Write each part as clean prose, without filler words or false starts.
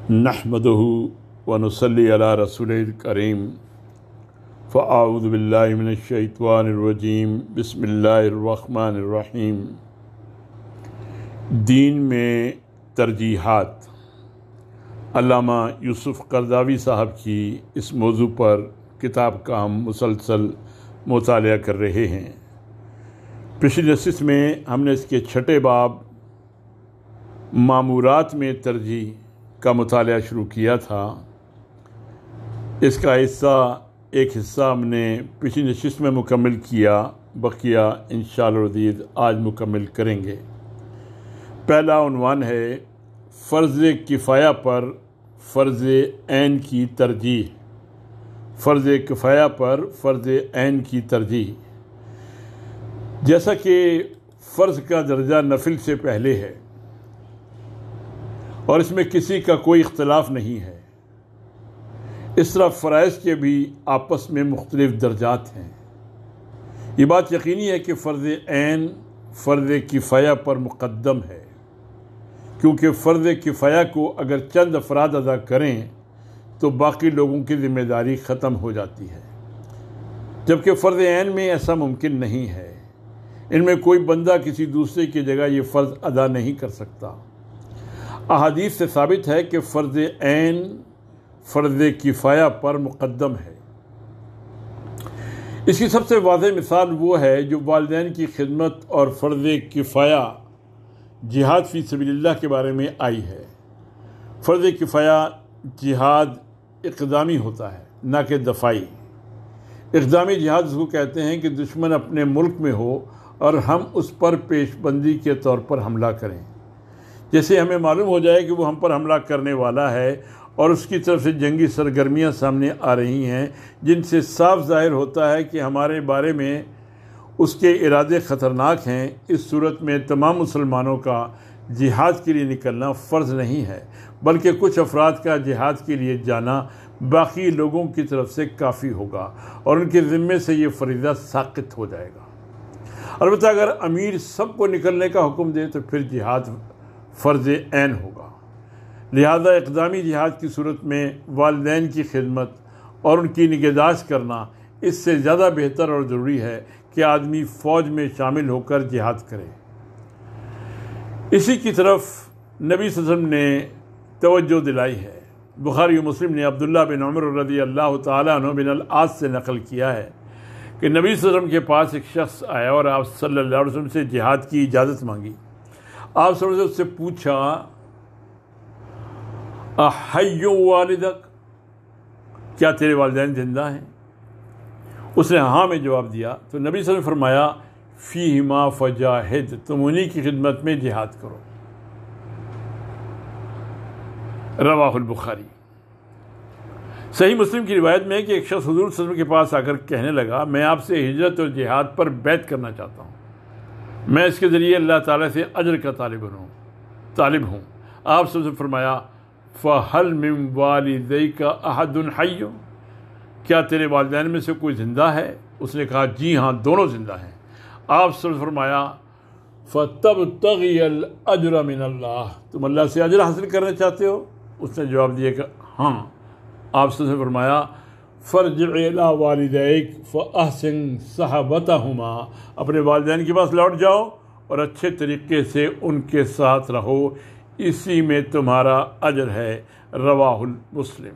نحمدہ ونصلی علی رسولہ کریم فاعوذ باللہ من الشیطان الرجیم بسم اللہ الرحمن الرحیم۔ دین میں ترجیحات۔ علامہ یوسف قرضاوی صاحب کی اس موضوع پر کتاب کا ہم مسلسل مطالعہ کر رہے ہیں۔ پچھلی نشست میں ہم نے اس کے چھٹے باب مامورات میں ترجیح کا مطالعہ شروع کیا تھا۔ اس کا ایک حصہ ہم نے پچھلی نشست میں مکمل کیا، بقیہ انشاءاللہ العزیز آج مکمل کریں گے۔ پہلا عنوان ہے فرض کفایہ پر فرض عین کی ترجیح۔ فرض کفایہ پر فرض عین کی ترجیح۔ جیسا کہ فرض کا درجہ نفل سے پہلے ہے اور اس میں کسی کا کوئی اختلاف نہیں ہے، اس طرح فرائض کے بھی آپس میں مختلف درجات ہیں۔ یہ بات یقینی ہے کہ فرض عین فرض کفایہ پر مقدم ہے، کیونکہ فرض کفایہ کو اگر چند افراد ادا کریں تو باقی لوگوں کی ذمہ داری ختم ہو جاتی ہے، جبکہ فرض عین میں ایسا ممکن نہیں ہے۔ ان میں کوئی بندہ کسی دوسرے کی جگہ یہ فرض ادا نہیں کر سکتا۔ احادیث سے ثابت ہے کہ فرض عین فرض کفایہ پر مقدم ہے۔ اس کی سب سے واضح مثال وہ ہے جو والدین کی خدمت اور فرض کفایہ جہاد فی سبیل اللہ کے بارے میں آئی ہے۔ فرض کفایہ جہاد اقدامی ہوتا ہے، نہ کہ دفاعی۔ اقدامی جہاد اس کو کہتے ہیں کہ دشمن اپنے ملک میں ہو اور ہم اس پر پیش بندی کے طور پر حملہ کریں۔ جیسے ہمیں معلوم ہو جائے کہ وہ ہم پر حملہ کرنے والا ہے اور اس کی طرف سے جنگی سرگرمیاں سامنے آ رہی ہیں جن سے صاف ظاہر ہوتا ہے کہ ہمارے بارے میں اس کے ارادے خطرناک ہیں۔ اس صورت میں تمام مسلمانوں کا جہاد کے لیے نکلنا فرض نہیں ہے، بلکہ کچھ افراد کا جہاد کے لیے جانا باقی لوگوں کی طرف سے کافی ہوگا اور ان کے ذمے سے یہ فریضہ ساقط ہو جائے گا۔ البتہ اگر امیر سب کو نکلنے کا حکم دے تو پھر جہاد فرض عین ہوگا۔ لہذا اقدامی جہاد کی صورت میں والدین کی خدمت اور ان کی نگہداشت کرنا اس سے زیادہ بہتر اور ضروری ہے کہ آدمی فوج میں شامل ہو کر جہاد کرے۔ اسی کی طرف نبی صلی اللہ علیہ وسلم نے توجہ دلائی ہے۔ بخاری و مسلم نے عبداللہ بن عمر رضی اللہ تعالیٰ عنہ بن العاص سے نقل کیا ہے کہ نبی صلی اللہ علیہ وسلم کے پاس ایک شخص آیا اور آپ صلی اللہ علیہ وسلم سے جہاد کی اجازت مانگی۔ آپ صلی اللہ علیہ وسلم سے پوچھا، احی والدک، کیا تیرے والدین زندہ ہیں؟ اس نے ہاں میں جواب دیا تو نبی صلی اللہ علیہ وسلم نے فرمایا، فیہما فجاہد، تم انہی کی خدمت میں جہاد کرو۔ رواہ البخاری۔ صحیح مسلم کی روایت میں ہے کہ ایک شخص حضور صلی اللہ علیہ وسلم کے پاس آ کر کہنے لگا، میں آپ سے ہجرت اور جہاد پر بیعت کرنا چاہتا ہوں، میں اس کے ذریعے اللہ تعالیٰ سے اجر کا طالب ہوں۔ آپ صلی اللہ علیہ وسلم نے فرمایا، فَهَلْ مِن وَالِدَيْكَ أَحَدٌ حَيٌّ، کیا تیرے والدین میں سے کوئی زندہ ہے؟ اس نے کہا، جی ہاں، دونوں زندہ ہیں۔ آپ صلی اللہ علیہ وسلم نے فرمایا، فَتَبْتَغِيَ الْأَجْرَ مِنَ اللَّهِ، تم اللہ سے اجر حاصل کرنا چاہتے ہو؟ اس نے جواب دیا کہ ہاں۔ آپ صلی اللہ علیہ وسلم نے فرمایا، فَارْجِعْ إِلَىٰ وَالِدَيْكَ فَأَحْسِنْ صَحْبَتَهُمَا، اپنے والدین کے پاس لوٹ جاؤ اور اچھے طریقے سے ان کے ساتھ رہو، اسی میں تمہارا اجر ہے۔ رواہ مسلم۔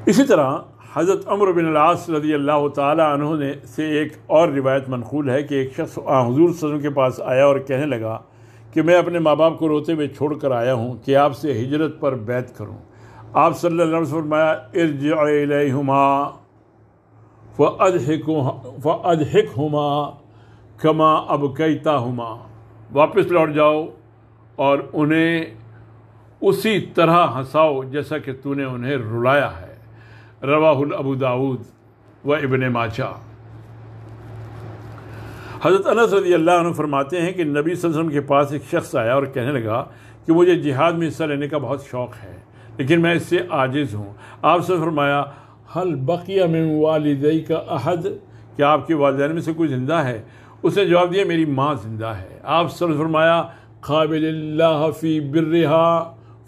اسی طرح حضرت عمرو بن العاص رضی اللہ تعالی عنہ سے ایک اور روایت منقول ہے کہ ایک شخص حضور صلی اللہ علیہ وسلم کے پاس آیا اور کہنے لگا کہ میں اپنے ماں باپ کو روتے ہوئے چھوڑ کر آیا ہوں کہ آپ سے ہجرت پر بیعت کروں۔ آپ صلی اللہ علیہ وسلم نے فرمایا، ارجع الیہما فاضحکہما کما ابکیتہما، واپس لوٹ جاؤ اور انہیں اسی طرح ہنساؤ جیسا کہ تو نے انہیں رلایا ہے۔ رواہ ابو داود و ابن ماجہ۔ حضرت انس رضی اللہ عنہ فرماتے ہیں کہ نبی صلی اللہ علیہ وسلم کے پاس ایک شخص آیا اور کہنے لگا کہ مجھے جہاد میں حصہ لینے کا بہت شوق ہے لیکن میں اس سے عاجز ہوں۔ آپ سے فرمایا، حل بقی من والدیک احد، کیا آپ کے والدین میں سے کوئی زندہ ہے؟ اس نے جواب دیا، میری ماں زندہ ہے۔ آپ سے فرمایا، قابل اللہ فی برہا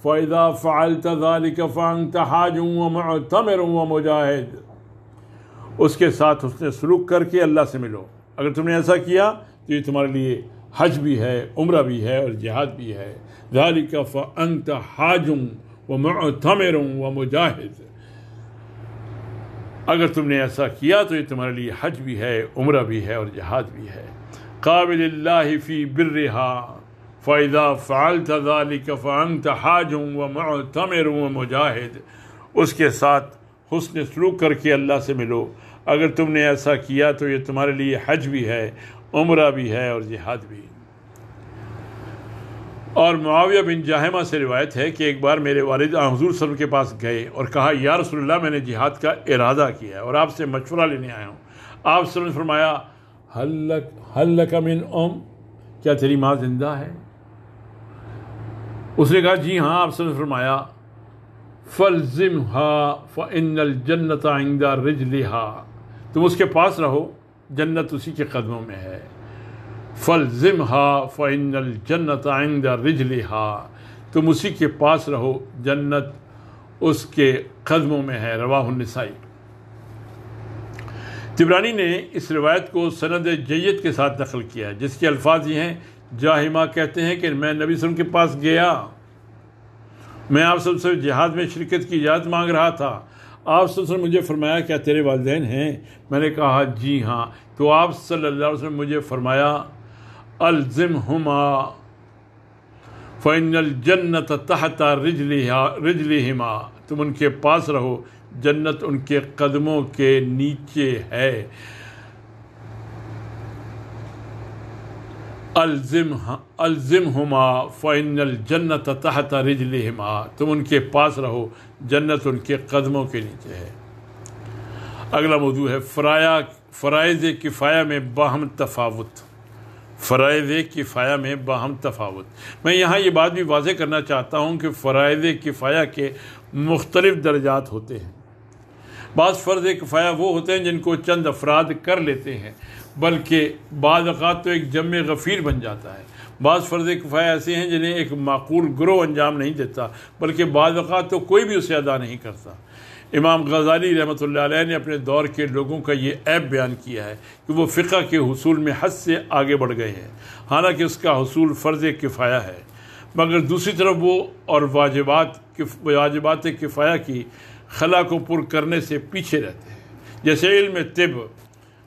فَإِذَا فَعَلْتَ ذَلِكَ فَأَنْتَ حَاجٌ وَمُعْتَمِرٌ وَمُجَاہد، اس کے ساتھ حسن سلوک کر کے اللہ سے ملو. اگر تم نے ایسا کیا تو یہ تمہارے لیے حج بھی ہے، عمرہ بھی ہے اور جہاد بھی ہے. ذَلِكَ فَأَنْتَ حَاجٌ وَمُعْتَمِرٌ وَمُجَاہد، اگر تم نے ایسا کیا تو یہ تمہارے لیے حج بھی ہے، عمرہ بھی ہے اور جہاد بھی ہے. قابل اللہ فی برہا فَإِذَا فَعَلْتَ ذَلِكَ فَأَنْتَ حَاجٌ وَمُعْتَمِرٌ وَمُجَاہد، اس کے ساتھ حسن سلوک کر کے اللہ سے ملو. اگر تم نے ایسا کیا تو یہ تمہارے لیے حج بھی ہے، عمرہ بھی ہے اور جہاد بھی. اور معاویہ بن جاہمہ سے روایت ہے کہ ایک بار میرے والد حضور صلی اللہ علیہ وسلم کے پاس گئے اور کہا یا رسول اللہ میں نے جہاد کا ارادہ کیا ہے اور آپ سے مشورہ لینے آیا ہوں. آپ صلی اللہ علیہ وسلم نے فرمایا هل لک من کیا تیری ماں زندہ ہے؟ اس نے کہا جی ہاں. آپ صلی اللہ علیہ وسلم نے فرمایا فَالْزِمْهَا فَإِنَّ الْجَنَّةَ عِنْدَ رِجْلِهَا، تم اس کے پاس رہو، جنت اسی کے قدموں میں ہے. فَالْزِمْهَا فَإِنَّ الْجَنَّةَ عِنْدَ رِجْلِهَا، تم اسی کے پاس رہو، جنت اس کے قدموں میں ہے. رواہ النسائی. طبرانی نے اس روایت کو سند جید کے ساتھ نقل کیا ہے، جس کے الفاظ یہ ہیں. جاہمہ کہتے ہیں کہ میں نبی صلی اللہ علیہ وسلم کے پاس گیا، میں آپ سب سے جہاد میں شرکت کی اجازت مانگ رہا تھا. آپ صلی اللہ علیہ وسلم نے مجھے فرمایا کیا تیرے والدین ہیں؟ میں نے کہا جی ہاں. تو آپ صلی اللہ علیہ وسلم نے مجھے فرمایا الزمہما فإن الجنت تحت رجلہما، تم ان کے پاس رہو، جنت ان کے قدموں کے نیچے ہے. الزمہما فإن الجنت تحت رجلہما، تم ان کے پاس رہو، جنت ان کے قدموں کے نیچے ہے. اگلا موضوع ہے فرائض کفایہ میں باہم تفاوت. فرائض کفایہ میں باہم تفاوت. میں یہاں یہ بات بھی واضح کرنا چاہتا ہوں کہ فرائض کفایہ کے مختلف درجات ہوتے ہیں. بعض فرض کفایہ وہ ہوتے ہیں جن کو چند افراد کر لیتے ہیں، بلکہ بعض اوقات تو ایک جمع غفیر بن جاتا ہے. بعض فرض کفایہ ایسے ہیں جنہیں ایک معقول گروہ انجام نہیں دیتا، بلکہ بعض اوقات تو کوئی بھی اسے ادا نہیں کرتا. امام غزالی رحمۃ اللہ علیہ نے اپنے دور کے لوگوں کا یہ عیب بیان کیا ہے کہ وہ فقہ کے حصول میں حد سے آگے بڑھ گئے ہیں، حالانکہ اس کا حصول فرض کفایہ ہے، مگر دوسری طرف وہ اور واجبات کفایہ کی خلا کو پر کرنے سے پیچھے رہتے ہیں. جیسے علم طب،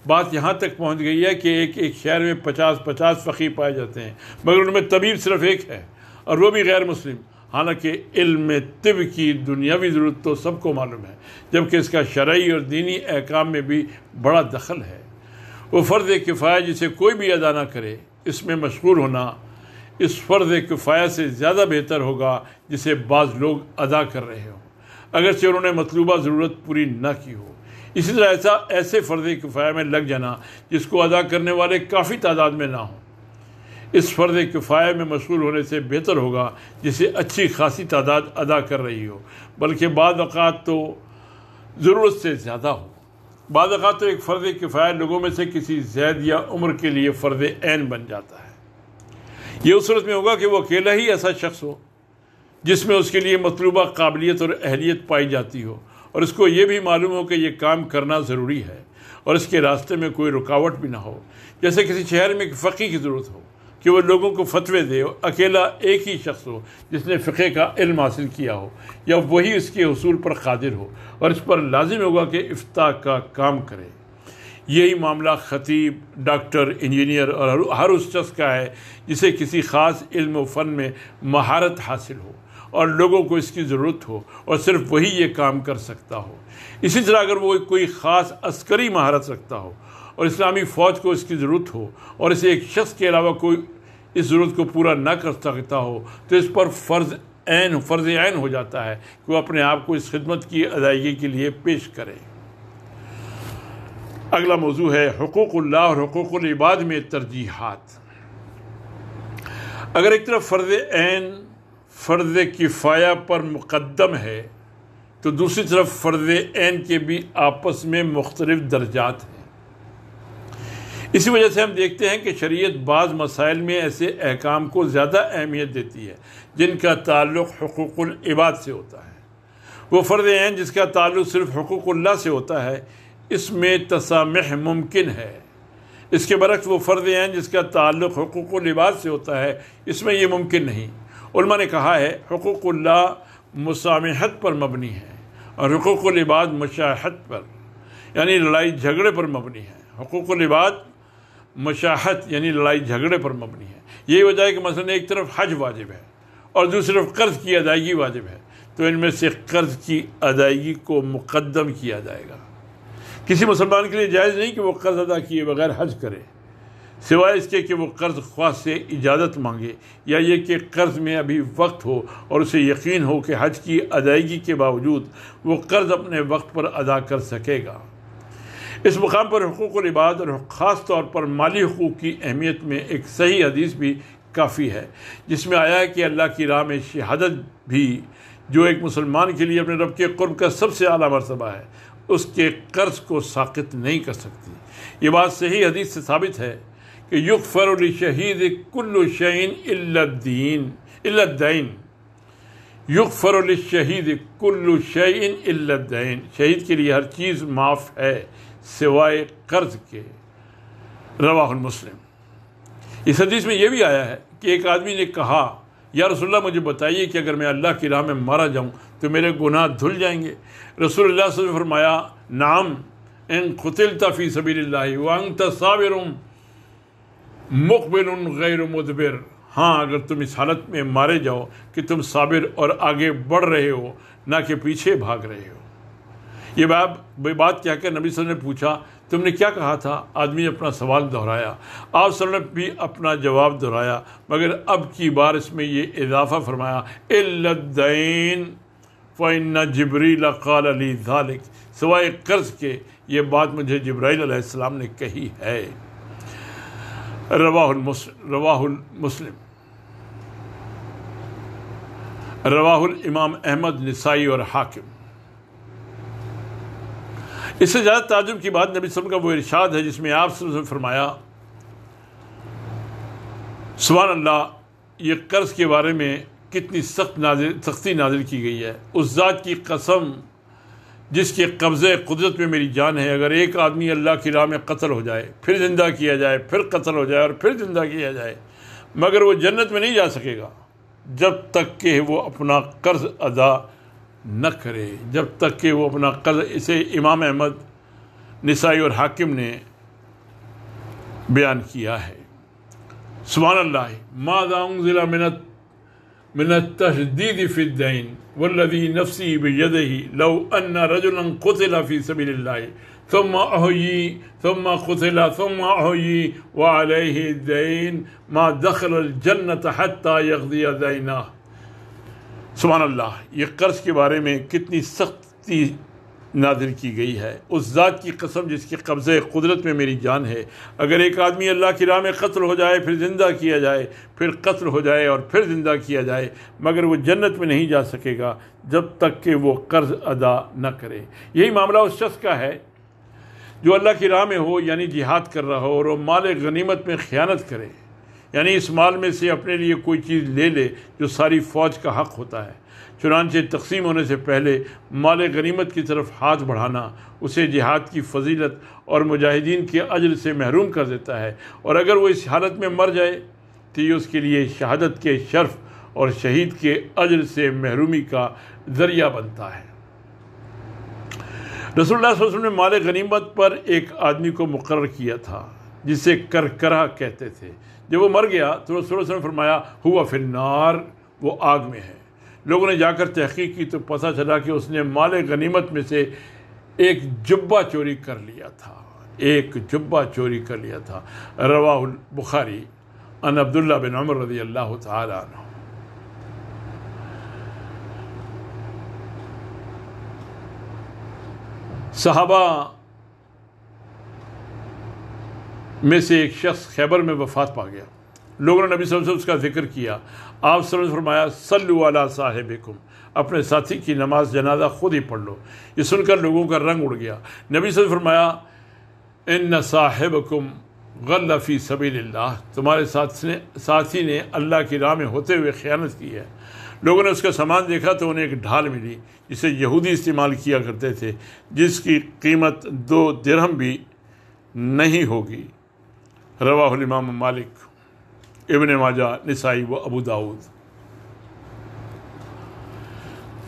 بات یہاں تک پہنچ گئی ہے کہ ایک شہر میں 50 فقیہ پائے جاتے ہیں، مگر ان میں طبیب صرف ایک ہے اور وہ بھی غیر مسلم، حالانکہ علم طب کی دنیاوی ضرورت تو سب کو معلوم ہے، جبکہ اس کا شرعی اور دینی احکام میں بھی بڑا دخل ہے. وہ فرض کفایہ جسے کوئی بھی ادا نہ کرے، اس میں مشغول ہونا اس فرض کفایہ سے زیادہ بہتر ہوگا جسے بعض لوگ ادا کر رہے ہوں، اگرچہ انہوں نے مطلوبہ ضرورت پوری نہ کی ہو. اسی طرح ایسے فرض کفایہ میں لگ جانا جس کو ادا کرنے والے کافی تعداد میں نہ ہوں، اس فرض کفایہ میں مشغول ہونے سے بہتر ہوگا جسے اچھی خاصی تعداد ادا کر رہی ہو، بلکہ بعض اوقات تو ضرورت سے زیادہ ہو. بعض اوقات تو ایک فرض کفایہ لوگوں میں سے کسی زید یا عمر کے لیے فرض عین بن جاتا ہے. یہ اس صورت میں ہوگا کہ وہ اکیلا ہی ایسا شخص ہو جس میں اس کے لیے مطلوبہ قابلیت اور اہلیت پائی جاتی ہو، اور اس کو یہ بھی معلوم ہو کہ یہ کام کرنا ضروری ہے اور اس کے راستے میں کوئی رکاوٹ بھی نہ ہو. جیسے کسی شہر میں ایک فقیہ کی ضرورت ہو کہ وہ لوگوں کو فتوے دے، اکیلا ایک ہی شخص ہو جس نے فقہ کا علم حاصل کیا ہو یا وہی اس کے حصول پر قادر ہو، اور اس پر لازم ہوگا کہ افتاء کا کام کرے. یہی معاملہ خطیب، ڈاکٹر، انجینئر اور ہر اس شخص کا ہے جسے کسی خاص علم و فن میں مہارت حاصل ہو اور لوگوں کو اس کی ضرورت ہو اور صرف وہی یہ کام کر سکتا ہو. اسی طرح اگر وہ کوئی خاص عسکری مہارت رکھتا ہو اور اسلامی فوج کو اس کی ضرورت ہو اور اسے ایک شخص کے علاوہ کوئی اس ضرورت کو پورا نہ کر سکتا ہو، تو اس پر فرض عین ہو جاتا ہے کہ وہ اپنے آپ کو اس خدمت کی ادائیگی کے لیے پیش کرے. اگلا موضوع ہے حقوق اللہ اور حقوق العباد میں ترجیحات. اگر ایک طرف فرض عین فرض کفایہ پر مقدم ہے تو دوسری طرف فرض عین کے بھی آپس میں مختلف درجات ہیں. اسی وجہ سے ہم دیکھتے ہیں کہ شریعت بعض مسائل میں ایسے احکام کو زیادہ اہمیت دیتی ہے جن کا تعلق حقوق العباد سے ہوتا ہے۔ وہ فرض عین جس کا تعلق صرف حقوق اللہ سے ہوتا ہے، اس میں تسامح ممکن ہے۔ اس کے برعکس وہ فرض عین جس کا تعلق حقوق العباد سے ہوتا ہے، اس میں یہ ممکن نہیں۔ علماء نے کہا ہے حقوق اللہ مسامحت پر مبنی ہے اور حقوق العباد مشاحت پر یعنی لڑائی جھگڑے پر مبنی ہے۔ حقوق العباد مشاحت یعنی لڑائی جھگڑے پر مبنی ہے۔ یہی وجہ ہے کہ مثلا ایک طرف حج واجب ہے اور دوسری طرف قرض کی ادائیگی واجب ہے، تو ان میں سے قرض کی ادائیگی کو مقدم کیا جائے گا۔ کسی مسلمان کے لیے جائز نہیں کہ وہ قرض ادا کیے بغیر حج کرے، سوائے اس کے کہ وہ قرض خواہ سے اجازت مانگے، یا یہ کہ قرض میں ابھی وقت ہو اور اسے یقین ہو کہ حج کی ادائیگی کے باوجود وہ قرض اپنے وقت پر ادا کر سکے گا۔ اس مقام پر حقوق العباد اور خاص طور پر مالی حقوق کی اہمیت میں ایک صحیح حدیث بھی کافی ہے، جس میں آیا ہے کہ اللہ کی راہ میں شہادت بھی جو ایک مسلمان کے لیے اپنے رب کے قرب کا سب سے اعلیٰ مرتبہ ہے، اس کے قرض کو ساقط نہیں کر سکتی۔ یہ بات صحیح حدیث سے ثابت ہے کہ یغفر للشہید کل شیء الا الدین، یغفر للشہید کل شیء الا الدین، شہید کے لیے ہر چیز معاف ہے سوائے قرض کے۔ رواہ مسلم۔ اس حدیث میں یہ بھی آیا ہے کہ ایک آدمی نے کہا یا رسول اللہ مجھے بتائیے کہ اگر میں اللہ کی راہ میں مارا جاؤں تو میرے گناہ دھل جائیں گے؟ رسول اللہ صلی اللہ علیہ وسلم نے فرمایا نعم ان قتلت فی سبیل اللہ وانت صابر مقبل غیر مدبر، ہاں اگر تم اس حالت میں مارے جاؤ کہ تم صابر اور آگے بڑھ رہے ہو نہ کہ پیچھے بھاگ رہے ہو۔ یہ بات کہہ کر نبی صلی اللہ علیہ وسلم نے پوچھا تم نے کیا کہا تھا؟ آدمی نے اپنا سوال دہرایا، آپ صلی اللہ علیہ وسلم نے بھی اپنا جواب دہرایا، مگر اب کی بار اس میں یہ اضافہ فرمایا الا الدین فإن جبریل قال لی ذلک، سوائے قرض کے یہ بات مجھے جبرائیل علیہ السلام نے کہی ہے۔ رواہ الامام احمد، نسائی اور حاکم۔ اس سے زیادہ تعجب کی بات نبی صلی اللہ علیہ وسلم کا وہ ارشاد ہے جس میں آپ صلی اللہ علیہ وسلم نے فرمایا سبحان اللہ، یہ قرض کے بارے میں کتنی سختی نازل کی گئی ہے۔ اس ذات کی قسم جس کے قبضے قدرت میں میری جان ہے، اگر ایک آدمی اللہ کی راہ میں قتل ہو جائے، پھر زندہ کیا جائے، پھر قتل ہو جائے اور پھر زندہ کیا جائے، مگر وہ جنت میں نہیں جا سکے گا جب تک کہ وہ اپنا قرض ادا نہ کرے، جب تک کہ وہ اپنا قرض۔ اسے امام احمد، نسائی اور حاکم نے بیان کیا ہے۔ سبحان اللہ، ماذا انزل من التشدید فی الدین والذی نفسی بیدہ لو ان رجلا قتل فی سبیل اللہ ثم احیی ثم قتل ثم احیی وعلیہ الدین ما دخل الجنت حتی یقضی دینہ۔ سبحان اللہ، یہ قرض کے بارے میں کتنی سختی نازل کی گئی ہے۔ اس ذات کی قسم جس کے قبضے قدرت میں میری جان ہے، اگر ایک آدمی اللہ کی راہ میں قتل ہو جائے، پھر زندہ کیا جائے، پھر قتل ہو جائے اور پھر زندہ کیا جائے، مگر وہ جنت میں نہیں جا سکے گا جب تک کہ وہ قرض ادا نہ کرے۔ یہی معاملہ اس شخص کا ہے جو اللہ کی راہ میں ہو یعنی جہاد کر رہا ہو اور وہ مال غنیمت میں خیانت کرے، یعنی اس مال میں سے اپنے لیے کوئی چیز لے لے جو ساری فوج کا حق ہوتا ہے، چنانچہ تقسیم ہونے سے پہلے مال غنیمت کی طرف ہاتھ بڑھانا اسے جہاد کی فضیلت اور مجاہدین کے اجر سے محروم کر دیتا ہے، اور اگر وہ اس حالت میں مر جائے تو یہ اس کے لیے شہادت کے شرف اور شہید کے اجر سے محرومی کا ذریعہ بنتا ہے۔ رسول اللہ صلی اللہ علیہ وسلم نے مال غنیمت پر ایک آدمی کو مقرر کیا تھا جسے کرکرہ کہتے تھے۔ جب وہ مر گیا تو رسول اللہ صلی اللہ علیہ وسلم نے فرمایا ہوا فی النار، وہ آگ میں ہے۔ لوگوں نے جا کر تحقیق کی تو پتہ چلا کہ اس نے مال غنیمت میں سے ایک جبہ چوری کر لیا تھا۔ رواہ البخاری عن عبداللہ بن عمر رضی اللہ تعالی عنہ۔ صحابہ میں سے ایک شخص خیبر میں وفات پا گیا۔ لوگوں نے نبی صلی اللہ علیہ وسلم اس کا ذکر کیا۔ آپ صلی اللہ علیہ وسلم نے فرمایا صلوا علی صاحبکم، اپنے ساتھی کی نماز جنازہ خود ہی پڑھ لو۔ یہ سن کر لوگوں کا رنگ اڑ گیا۔ نبی صلی اللہ علیہ وسلم نے فرمایا ان صاحبکم غل فی سبیل اللہ، تمہارے ساتھی نے اللہ کی راہ میں ہوتے ہوئے خیانت کی ہے۔ لوگوں نے اس کا سامان دیکھا تو انہیں ایک ڈھال ملی جسے یہودی استعمال کیا کرتے تھے، جس کی قیمت 2 درہم بھی نہیں ہوگی۔ رواہ الامام مالک، ابن ماجہ، نسائی و ابو داؤد۔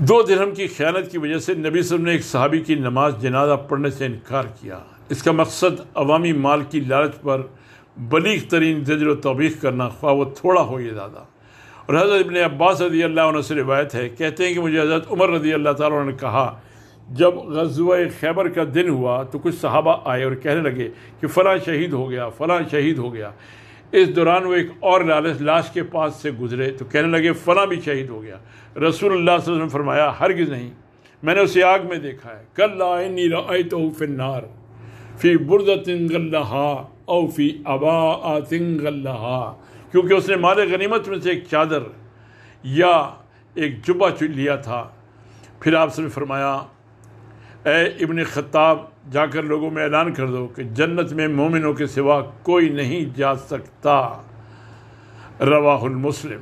2 درہم کی خیانت کی وجہ سے نبی صلی اللہ علیہ وسلم نے ایک صحابی کی نماز جنازہ پڑھنے سے انکار کیا۔ اس کا مقصد عوامی مال کی لالچ پر بلیغ ترین زجر و توبیخ کرنا، خواہ وہ تھوڑا ہو یا زیادہ۔ اور حضرت ابن عباس رضی اللہ عنہ سے روایت ہے، کہتے ہیں کہ مجھے حضرت عمر رضی اللہ تعالیٰ عنہ نے کہا، جب غزوہ خیبر کا دن ہوا تو کچھ صحابہ آئے اور کہنے لگے کہ فلاں شہید ہو گیا، فلاں شہید ہو گیا۔ اس دوران وہ ایک اور لاش کے پاس سے گزرے تو کہنے لگے فلاں بھی شہید ہو گیا۔ رسول اللہ صلی اللہ علیہ وسلم نے فرمایا، ہرگز نہیں، میں نے اسے آگ میں دیکھا ہے۔ کلا انی رأیتہ فی النار فی بردۃ غلھا او فی عباءۃ غلھا، کیونکہ اس نے مال غنیمت میں سے ایک چادر یا ایک جبہ لیا تھا۔ پھر آپ سے فرمایا، اے ابن خطاب، جا کر لوگوں میں اعلان کر دو کہ جنت میں مومنوں کے سوا کوئی نہیں جا سکتا۔ رواہ المسلم۔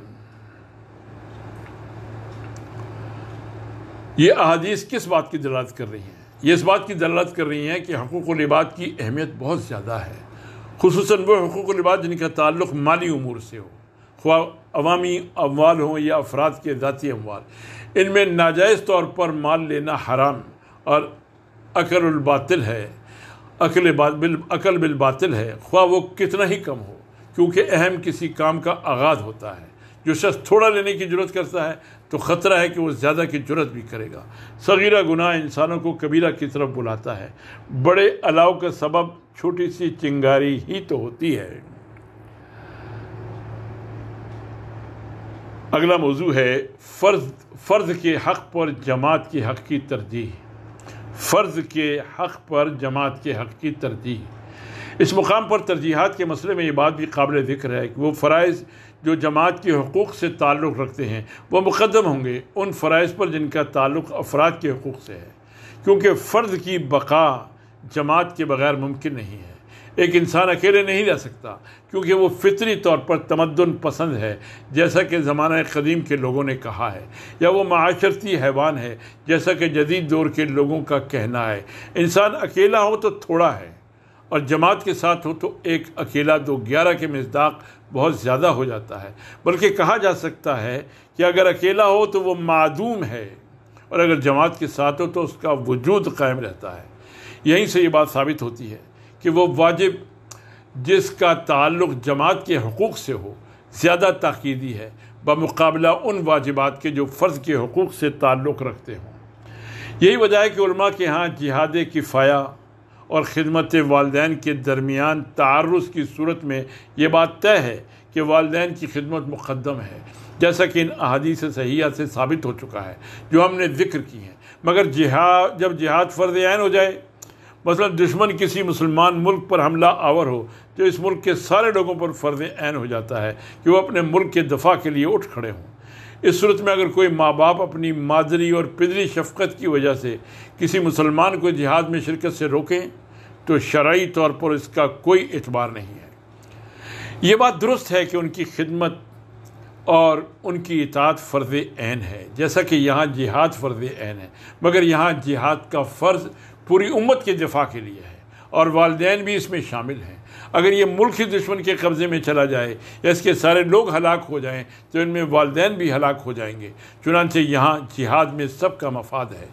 یہ احادیث کس بات کی دلالت کر رہی ہیں؟ یہ اس بات کی دلالت کر رہی ہیں کہ حقوق العباد کی اہمیت بہت زیادہ ہے، خصوصاً وہ حقوق العباد جن کا تعلق مالی امور سے ہو، خواہ عوامی اموال ہوں یا افراد کے ذاتی اموال۔ ان میں ناجائز طور پر مال لینا حرام اور عقل بالباطل ہے، خواہ وہ کتنا ہی کم ہو، کیونکہ اہم کسی کام کا آغاز ہوتا ہے۔ جو شخص تھوڑا لینے کی جرت کرتا ہے تو خطرہ ہے کہ وہ زیادہ کی جرت بھی کرے گا۔ صغیرہ گناہ انسانوں کو کبیرہ کی طرف بلاتا ہے، بڑے الاؤ کا سبب چھوٹی سی چنگاری ہی تو ہوتی ہے۔ اگلا موضوع ہے فرض کے حق پر جماعت کے حق کی ترجیح۔ فرض کے حق پر جماعت کے حق کی ترجیح۔ اس مقام پر ترجیحات کے مسئلے میں یہ بات بھی قابل ذکر ہے کہ وہ فرائض جو جماعت کے حقوق سے تعلق رکھتے ہیں وہ مقدم ہوں گے ان فرائض پر جن کا تعلق افراد کے حقوق سے ہے، کیونکہ فرض کی بقا جماعت کے بغیر ممکن نہیں ہے۔ ایک انسان اکیلے نہیں رہ سکتا، کیونکہ وہ فطری طور پر تمدن پسند ہے، جیسا کہ زمانہ قدیم کے لوگوں نے کہا ہے، یا وہ معاشرتی حیوان ہے، جیسا کہ جدید دور کے لوگوں کا کہنا ہے۔ انسان اکیلا ہو تو تھوڑا ہے، اور جماعت کے ساتھ ہو تو ایک اکیلا 211 کے مصداق بہت زیادہ ہو جاتا ہے۔ بلکہ کہا جا سکتا ہے کہ اگر اکیلا ہو تو وہ معدوم ہے، اور اگر جماعت کے ساتھ ہو تو اس کا وجود قائم رہتا ہے۔ یہیں سے یہ بات ثابت ہوتی ہے کہ وہ واجب جس کا تعلق جماعت کے حقوق سے ہو زیادہ تاکیدی ہے بمقابلہ ان واجبات کے جو فرض کے حقوق سے تعلق رکھتے ہوں۔ یہی وجہ ہے کہ علماء کے ہاں جہاد کفایہ اور خدمت والدین کے درمیان تعارض کی صورت میں یہ بات طے ہے کہ والدین کی خدمت مقدم ہے، جیسا کہ ان احادیث صحیحہ سے ثابت ہو چکا ہے جو ہم نے ذکر کی ہیں۔ مگر جب جہاد فرض عین ہو جائے، مثلا دشمن کسی مسلمان ملک پر حملہ آور ہو، تو اس ملک کے سارے لوگوں پر فرض عین ہو جاتا ہے کہ وہ اپنے ملک کے دفاع کے لیے اٹھ کھڑے ہوں۔ اس صورت میں اگر کوئی ماں باپ اپنی مادری اور پدری شفقت کی وجہ سے کسی مسلمان کو جہاد میں شرکت سے روکیں تو شرعی طور پر اس کا کوئی اعتبار نہیں ہے۔ یہ بات درست ہے کہ ان کی خدمت اور ان کی اطاعت فرض عین ہے، جیسا کہ یہاں جہاد فرض عین ہے، مگر یہاں جہاد کا فرض پوری امت کے دفاع کے لیے ہے، اور والدین بھی اس میں شامل ہیں۔ اگر یہ ملک ہی دشمن کے قبضے میں چلا جائے یا اس کے سارے لوگ ہلاک ہو جائیں تو ان میں والدین بھی ہلاک ہو جائیں گے۔ چنانچہ یہاں جہاد میں سب کا مفاد ہے۔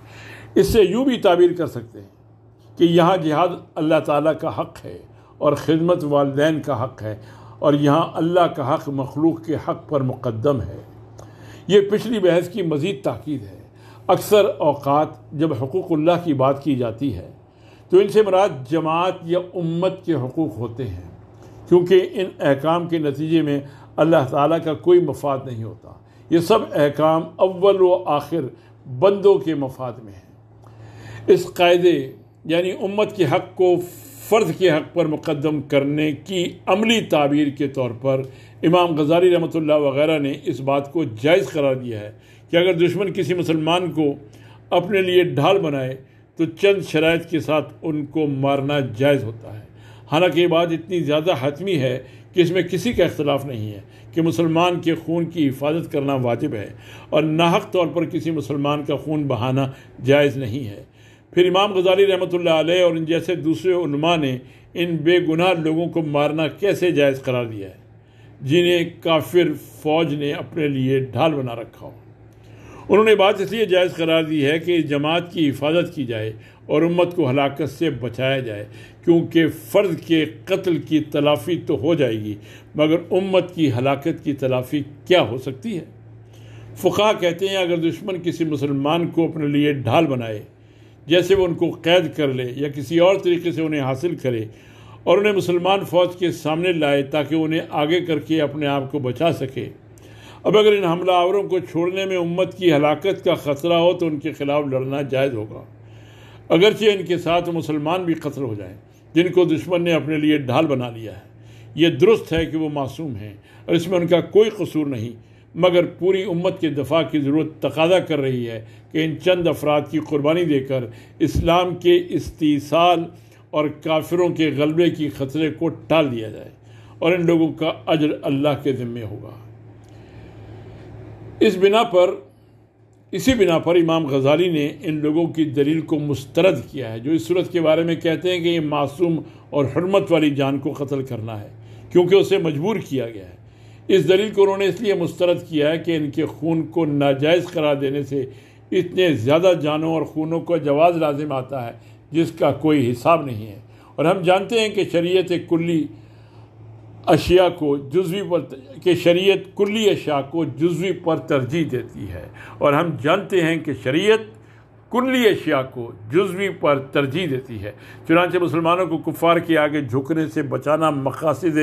اس سے یوں بھی تعبیر کر سکتے ہیں کہ یہاں جہاد اللہ تعالیٰ کا حق ہے اور خدمت والدین کا حق ہے، اور یہاں اللہ کا حق مخلوق کے حق پر مقدم ہے۔ یہ پچھلی بحث کی مزید تاکید ہے۔ اکثر اوقات جب حقوق اللہ کی بات کی جاتی ہے تو ان سے مراد جماعت یا امت کے حقوق ہوتے ہیں، کیونکہ ان احکام کے نتیجے میں اللہ تعالیٰ کا کوئی مفاد نہیں ہوتا۔ یہ سب احکام اول و آخر بندوں کے مفاد میں ہیں۔ اس قاعدے یعنی امت کے حق کو فرض کے حق پر مقدم کرنے کی عملی تعبیر کے طور پر امام غزالی رحمۃ اللہ وغیرہ نے اس بات کو جائز قرار دیا ہے کہ اگر دشمن کسی مسلمان کو اپنے لیے ڈھال بنائے تو چند شرائط کے ساتھ ان کو مارنا جائز ہوتا ہے۔ حالانکہ یہ بات اتنی زیادہ حتمی ہے کہ اس میں کسی کا اختلاف نہیں ہے کہ مسلمان کے خون کی حفاظت کرنا واجب ہے اور ناحق طور پر کسی مسلمان کا خون بہانا جائز نہیں ہے۔ پھر امام غزالی رحمۃ اللہ علیہ اور ان جیسے دوسرے علماء نے ان بے گناہ لوگوں کو مارنا کیسے جائز قرار دیا ہے جنہیں کافر فوج نے اپنے لیے ڈھال بنا رکھا ہو۔ انہوں نے بات اس لیے جائز قرار دی ہے کہ اس جماعت کی حفاظت کی جائے اور امت کو ہلاکت سے بچایا جائے، کیونکہ فرد کے قتل کی تلافی تو ہو جائے گی مگر امت کی ہلاکت کی تلافی کیا ہو سکتی ہے؟ فقہا کہتے ہیں اگر دشمن کسی مسلمان کو اپنے لیے ڈھال بنائے، جیسے وہ ان کو قید کر لے یا کسی اور طریقے سے انہیں حاصل کرے اور انہیں مسلمان فوج کے سامنے لائے تاکہ انہیں آگے کر کے اپنے آپ کو بچا سکے، اب اگر ان حملہ آوروں کو چھوڑنے میں امت کی ہلاکت کا خطرہ ہو تو ان کے خلاف لڑنا جائز ہوگا، اگرچہ ان کے ساتھ مسلمان بھی قتل ہو جائیں جن کو دشمن نے اپنے لیے ڈھال بنا لیا ہے۔ یہ درست ہے کہ وہ معصوم ہیں اور اس میں ان کا کوئی قصور نہیں، مگر پوری امت کے دفاع کی ضرورت تقاضا کر رہی ہے کہ ان چند افراد کی قربانی دے کر اسلام کے استیصال اور کافروں کے غلبے کی خطرے کو ٹال دیا جائے اور ان لوگوں کا اجر اللہ کے ذمے ہوگا۔ اسی بنا پر امام غزالی نے ان لوگوں کی دلیل کو مسترد کیا ہے جو اس صورت کے بارے میں کہتے ہیں کہ یہ معصوم اور حرمت والی جان کو قتل کرنا ہے کیونکہ اسے مجبور کیا گیا ہے۔ اس دلیل کو انہوں نے اس لیے مسترد کیا ہے کہ ان کے خون کو ناجائز قرار دینے سے اتنے زیادہ جانوں اور خونوں کو جواز لازم آتا ہے جس کا کوئی حساب نہیں ہے، اور ہم جانتے ہیں کہ شریعت کلی اشیاء کو جزوی پر ترجیح دیتی ہے، اور ہم جانتے ہیں کہ شریعت کلی اشیاء کو جزوی پر ترجیح دیتی ہے۔ چنانچہ مسلمانوں کو کفار کے آگے جھکنے سے بچانا مقاصد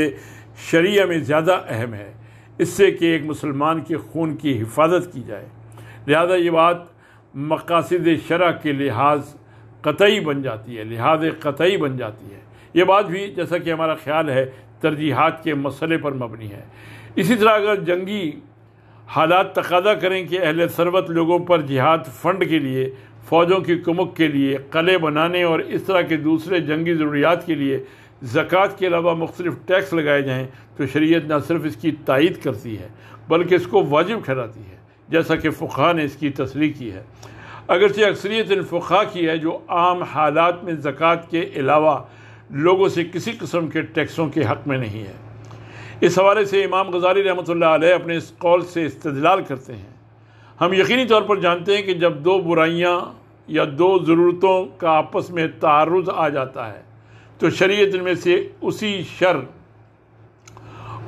شریعہ میں زیادہ اہم ہے اس سے کہ ایک مسلمان کے خون کی حفاظت کی جائے، لہذا یہ بات مقاصد شرع کے لحاظ قطعی بن جاتی ہے۔ یہ بات بھی جیسا کہ ہمارا خیال ہے ترجیحات کے مسئلے پر مبنی ہے۔ اسی طرح اگر جنگی حالات تقاضا کریں کہ اہل ثروت لوگوں پر جہاد فنڈ کے لیے، فوجوں کی کمک کے لیے، قلعے بنانے اور اس طرح کے دوسرے جنگی ضروریات کے لیے زکوٰۃ کے علاوہ مختلف ٹیکس لگائے جائیں تو شریعت نہ صرف اس کی تائید کرتی ہے بلکہ اس کو واجب ٹھہراتی ہے، جیسا کہ فقہا نے اس کی تصریح کی ہے، اگرچہ اکثریت ان فقہا کی ہے جو عام حالات میں زکوٰۃ کے علاوہ لوگوں سے کسی قسم کے ٹیکسوں کے حق میں نہیں ہے۔ اس حوالے سے امام غزالی رحمۃ اللہ علیہ اپنے اس قول سے استدلال کرتے ہیں، ہم یقینی طور پر جانتے ہیں کہ جب دو برائیاں یا دو ضرورتوں کا آپس میں تعارض آ جاتا ہے تو شریعت ان میں سے اسی شر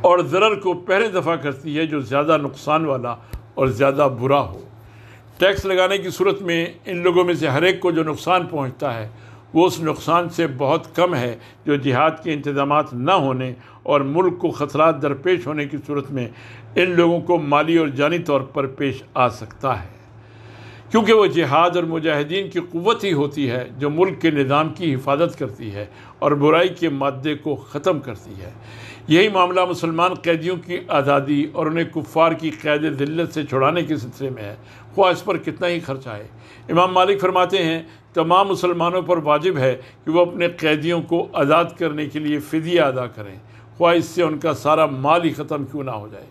اور ضرر کو پہلے دفع کرتی ہے جو زیادہ نقصان والا اور زیادہ برا ہو۔ ٹیکس لگانے کی صورت میں ان لوگوں میں سے ہر ایک کو جو نقصان پہنچتا ہے وہ اس نقصان سے بہت کم ہے جو جہاد کے انتظامات نہ ہونے اور ملک کو خطرات درپیش ہونے کی صورت میں ان لوگوں کو مالی اور جانی طور پر پیش آ سکتا ہے، کیونکہ وہ جہاد اور مجاہدین کی قوت ہی ہوتی ہے جو ملک کے نظام کی حفاظت کرتی ہے اور برائی کے مادے کو ختم کرتی ہے۔ یہی معاملہ مسلمان قیدیوں کی آزادی اور انہیں کفار کی قید ذلت سے چھڑانے کے سلسلے میں ہے، خواہ اس پر کتنا ہی خرچ آئے۔ امام مالک فرماتے ہیں تمام مسلمانوں پر واجب ہے کہ وہ اپنے قیدیوں کو آزاد کرنے کے لیے فدیہ ادا کریں، خواہ اس سے ان کا سارا مال ہی ختم کیوں نہ ہو جائے۔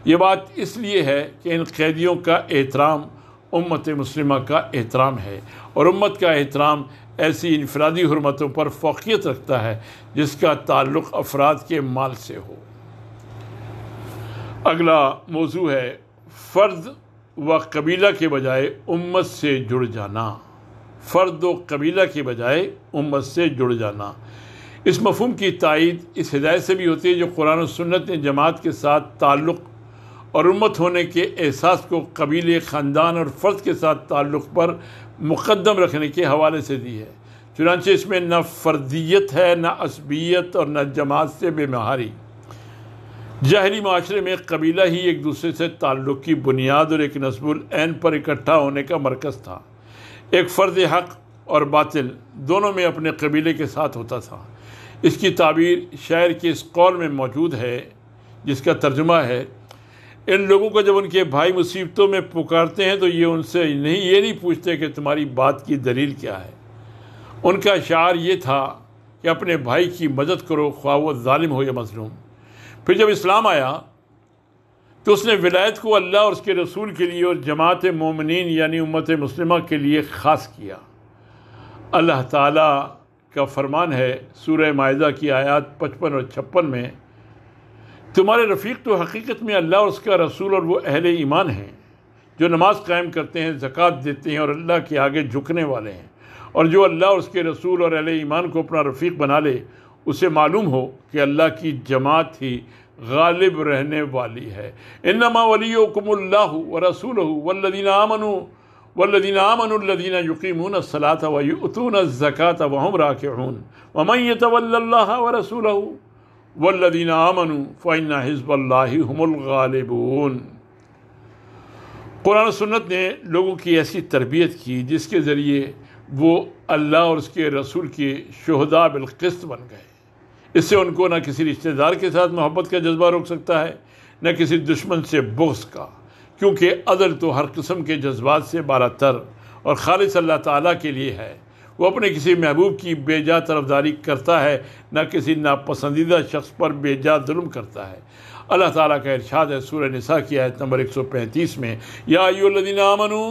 یہ بات اس لیے ہے کہ ان قیدیوں کا احترام امت مسلمہ کا احترام ہے، اور امت کا احترام ایسی انفرادی حرمتوں پر فوقیت رکھتا ہے جس کا تعلق افراد کے مال سے ہو۔ اگلا موضوع ہے فرد و قبیلہ کے بجائے امت سے جڑ جانا۔ فرد و قبیلہ کے بجائے امت سے جڑ جانا، اس مفہوم کی تائید اس ہدایت سے بھی ہوتی ہے جو قرآن و سنت نے جماعت کے ساتھ تعلق اور امت ہونے کے احساس کو قبیلے، خاندان اور فرد کے ساتھ تعلق پر مقدم رکھنے کے حوالے سے دی ہے۔ چنانچہ اس میں نہ فردیت ہے، نہ عصبیت اور نہ جماعت سے بے مہاری۔ جاہلی معاشرے میں قبیلہ ہی ایک دوسرے سے تعلق کی بنیاد اور ایک نسب العین پر اکٹھا ہونے کا مرکز تھا۔ ایک فرد حق اور باطل دونوں میں اپنے قبیلے کے ساتھ ہوتا تھا۔ اس کی تعبیر شاعر کے اس قول میں موجود ہے جس کا ترجمہ ہے، ان لوگوں کو جب ان کے بھائی مصیبتوں میں پکارتے ہیں تو یہ ان سے یہ نہیں پوچھتے کہ تمہاری بات کی دلیل کیا ہے۔ ان کا شعار یہ تھا کہ اپنے بھائی کی مدد کرو خواہ وہ ظالم ہو یا مظلوم۔ پھر جب اسلام آیا تو اس نے ولایت کو اللہ اور اس کے رسول کے لیے اور جماعت مومنین یعنی امت مسلمہ کے لیے خاص کیا۔ اللہ تعالیٰ کا فرمان ہے سورہ مائدہ کی آیات 55 اور 56 میں، تمہارے رفیق تو حقیقت میں اللہ اور اس کا رسول اور وہ اہل ایمان ہیں جو نماز قائم کرتے ہیں، زکوٰۃ دیتے ہیں اور اللہ کے آگے جھکنے والے ہیں، اور جو اللہ اور اس کے رسول اور اہل ایمان کو اپنا رفیق بنا لے اسے معلوم ہو کہ اللہ کی جماعت ہی غالب رہنے والی ہے۔ انما ولیکم اللہ ورسولہ والذین آمنوا الذین یقیمون الصلاة ویؤتون الزکاة وهم راکعون ومن یتول اللہ ورسولہ والذین آمنوا فإن حزب اللہ هم الغالبون۔ قرآن و سنت نے لوگوں کی ایسی تربیت کی جس کے ذریعے وہ اللہ اور اس کے رسول کے شہداء بالقسط بن گئے۔ اس سے ان کو نہ کسی رشتہ دار کے ساتھ محبت کا جذبہ روک سکتا ہے، نہ کسی دشمن سے بغض کا، کیونکہ عدل تو ہر قسم کے جذبات سے بالا تر اور خالص اللہ تعالیٰ کے لیے ہے۔ وہ اپنے کسی محبوب کی بے جا طرفداری کرتا ہے، نہ کسی ناپسندیدہ شخص پر بے جا ظلم کرتا ہے۔ اللہ تعالیٰ کا ارشاد ہے سورہ نساء کی آیت نمبر 135 میں، یا ایھا الذین آمنوا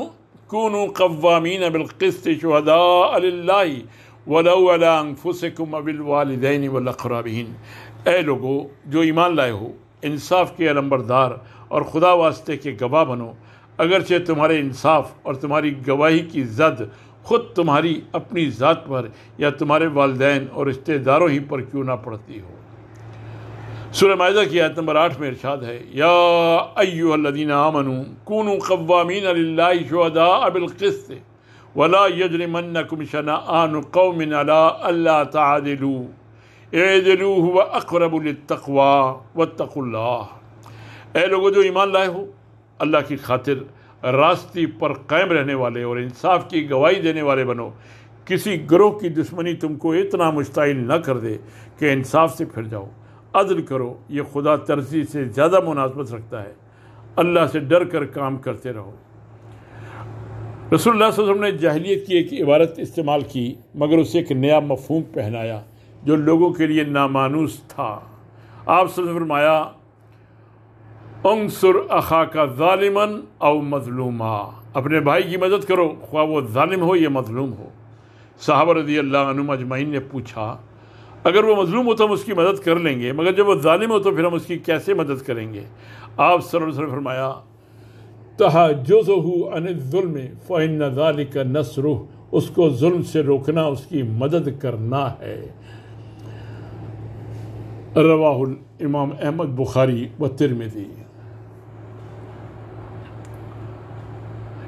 کونوا قوامین بالقسط شہداء للہ وَلَوْ عَلَىٰ أَنفُسِكُمْ وَبِالْوَالِدَيْنِ وَالْأَقْرَبِينَ۔ اے لوگو جو ایمان لائے ہو، انصاف کے علمبردار اور خدا واسطے کے گواہ بنو، اگرچہ تمہارے انصاف اور تمہاری گواہی کی زد خود تمہاری اپنی ذات پر یا تمہارے والدین اور رشتہ داروں ہی پر کیوں نہ پڑتی ہو۔ سورہ مائدہ کی آیت نمبر 8 میں ارشاد ہے، یا ایھا الذین آمنوا کونوا قوامین للہ شہداء بالقسط وَلَا يَجْرِمَنَّكُمْ شَنَآنُ قَوْمٍ عَلَىٰ أَلَّا تَعْدِلُوا اعْدِلُوا هُوَ أَقْرَبُ لِلتَّقْوَىٰ وَاتَّقُوا اللَّهَ۔ اے لوگو جو ایمان لائے ہو، اللہ کی خاطر راستی پر قائم رہنے والے اور انصاف کی گواہی دینے والے بنو۔ کسی گروہ کی دشمنی تم کو اتنا مشتعل نہ کر دے کہ انصاف سے پھر جاؤ۔ عدل کرو، یہ خدا ترضی سے زیادہ مناسبت رکھتا ہے۔ اللہ سے ڈر کر کام کرتے رہو۔ رسول اللہ صلی اللہ علیہ وسلم نے جاہلیت کی ایک عبارت استعمال کی، مگر اسے ایک نیا مفہوم پہنایا جو لوگوں کے لیے نامانوس تھا۔ آپ صلی اللہ علیہ وسلم نے فرمایا، انصر اخاک ظالما او مظلوما، اپنے بھائی کی مدد کرو خواہ وہ ظالم ہو یا مظلوم ہو۔ صحابہ رضی اللہ عنہم اجمعین نے پوچھا، اگر وہ مظلوم ہو تو ہم اس کی مدد کر لیں گے، مگر جب وہ ظالم ہو تو پھر ہم اس کی کیسے مدد کریں گے؟ آپ صلی اللہ علیہ وسلم نے فرمایا، تحجزہ عن الظلم فإن ذلک نصرہ، اس کو ظلم سے روکنا اس کی مدد کرنا ہے۔ رواہ الامام احمد بخاری و ترمذی۔